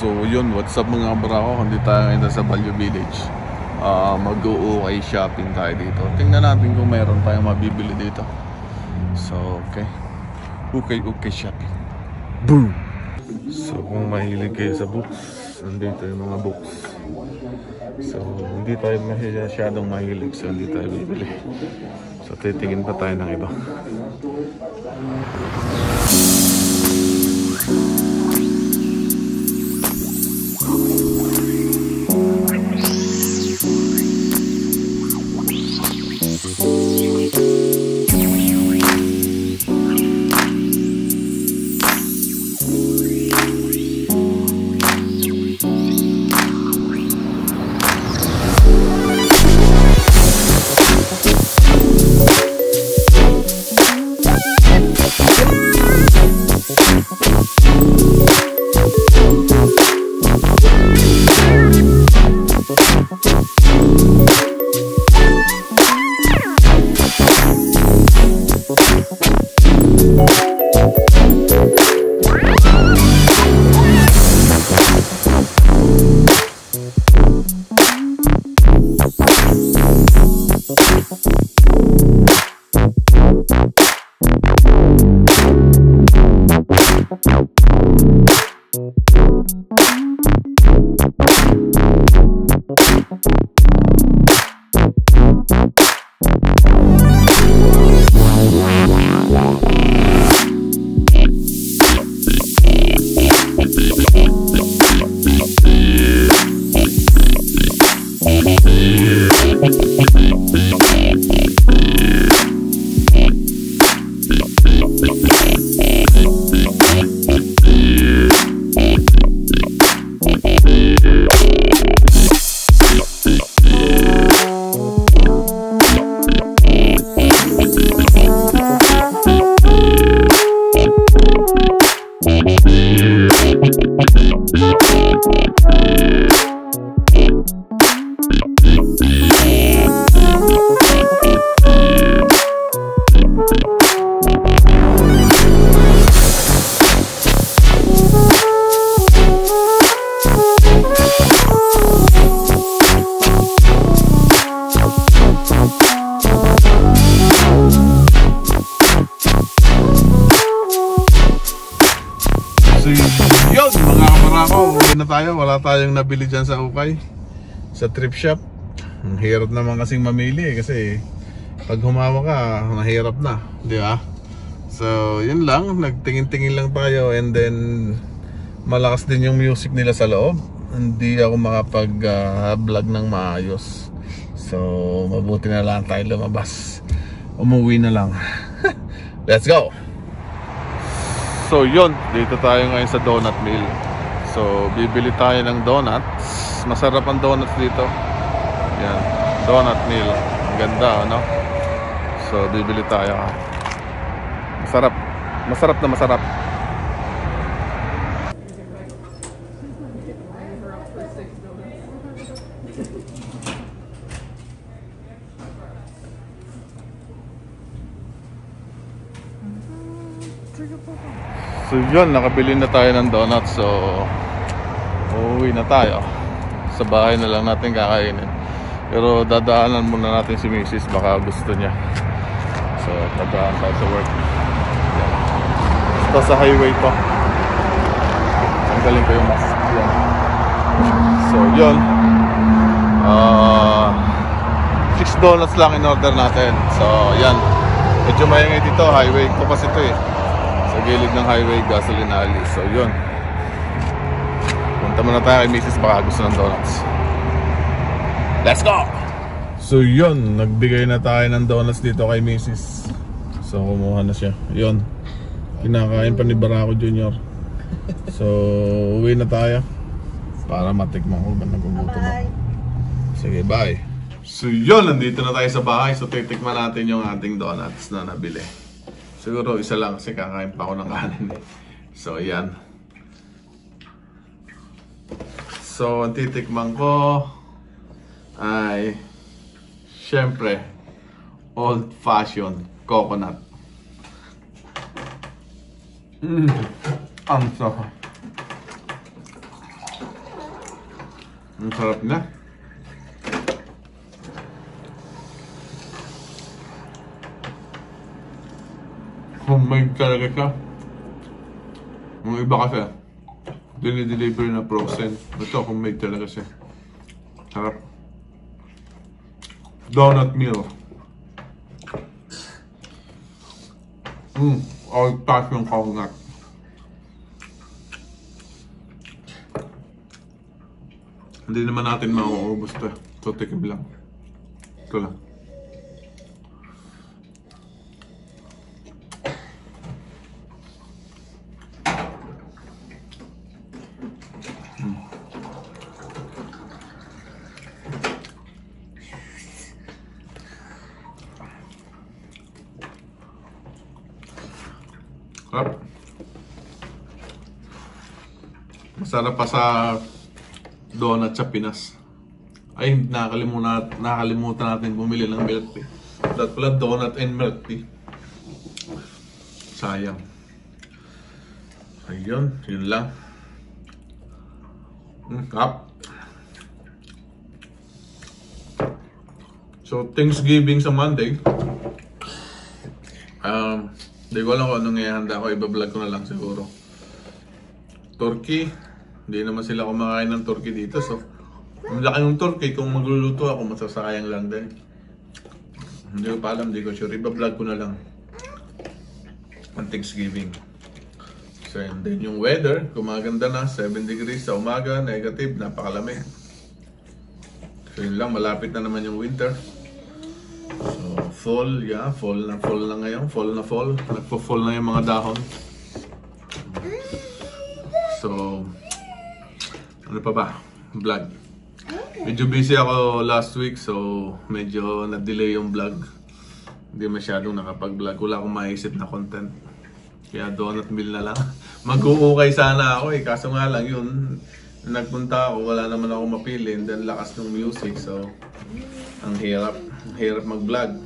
So yun, what's up mga brako? Hindi tayo ngayon sa Balyo Village. Mag-uukay shopping tayo dito. Tingnan natin kung mayroon tayong mabibili dito. So okay, ukay shopping. Boom! So kung mahilig kayo sa books, nandito yung mga books. So hindi tayo masyadong mahilig, so hindi tayo bibili. So titingin pa tayo ng iba. Wala tayong nabili dyan sa ukay, sa thrift shop. Ang hirap naman kasing mamili kasi pag humawa ka, mahirap na, di ba? So yun lang, nagtingin-tingin lang tayo, and then malakas din yung music nila sa loob. Hindi ako makapag-vlog ng maayos, so mabuti na lang tayo lumabas, umuwi na lang. Let's go! So yun, dito tayo ngayon sa Donut Mill. So bibili tayo ng donuts. Masarap ang donuts dito. Yan, Donut Mill. Ang ganda, ano? So bibili tayo. Masarap. Masarap na masarap. So yun, nakabili na tayo ng donuts. So uuwi na tayo. Sa bahay na lang natin kakainin. Pero dadaanan muna natin si Mrs. Baka gusto niya. So dadaan tayo sa work. Yan. Basta sa highway pa. Ang galing ko yung mask. Yan. So yun, 6 donuts lang in order natin. So yan, medyo maingay dito. Highway ko kasi ito eh, sa gilid ng highway, gasoline alley. So yun, punta muna tayo kay Mrs. Baka gusto ng donuts. Let's go! So yun, nagbigay na tayo ng donuts dito kay Mrs. So kumuha na siya. Yun, kinakain pa ni Barako Jr. So uwi na tayo para matikman ko ba nagugutom ako. Sige, bye! So yun, nandito na tayo sa bahay. So titikman natin yung ating donuts na nabili. Siguro isa lang kasi kakain pa ako ng kanin eh. So yan. So ang titikman ko ay syempre old fashioned coconut. Ang sarap. Ang sarap na. Homemade talaga siya. Yung iba kasi, dinideliver na frozen. Ito, homemade talaga siya. Sarap. Donut meal. All touch yung coconut. Hindi naman natin mauubos to. So, tikim lang. Ito lang. Sarap. Masarap pa sa donut sa Pinas. Ay, nakalimutan natin bumili ng milk tea. Dapat pala donut and milk tea. Sayang. Ayun, yun lang. Kap. So, Thanksgiving sa Monday. Hindi ko alam kung anong ihanda ko. Iba-vlog ko na lang siguro. Turkey. Hindi naman sila kumakain ng turkey dito. So, ang laki ng turkey. Kung magluluto ako, masasayang lang din. Hindi ko pa alam. Hindi ko sure. Iba-vlog ko na lang. Ang Thanksgiving. So, and then yung weather. Gumaganda na. 7 degrees sa umaga. Negative. Napakalamig. So, yun lang. Malapit na naman yung winter. So, fall, yeah, fall na ngayon, nagpo-fall na yung mga dahon. So, ano pa ba? Vlog. Medyo busy ako last week, so medyo na-delay yung vlog. Hindi masyadong nakapag-vlog, wala akong maisip na content. Kaya donut meal na lang. Mag-uukay sana ako kaso nga lang yun, nagpunta ako, wala naman ako mapili, and then lakas ng music, so ang hirap mag-vlog.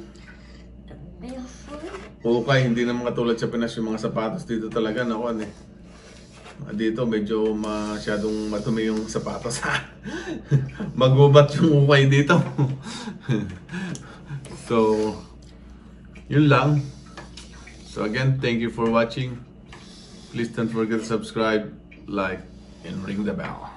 Okay, hindi naman katulad sa Pinas yung mga sapatos dito talaga, nakuan eh. Dito medyo masyadong matumi yung sapatos. Magubat yung ukay dito. So, yun lang. So again, thank you for watching. Please don't forget to subscribe, like, and ring the bell.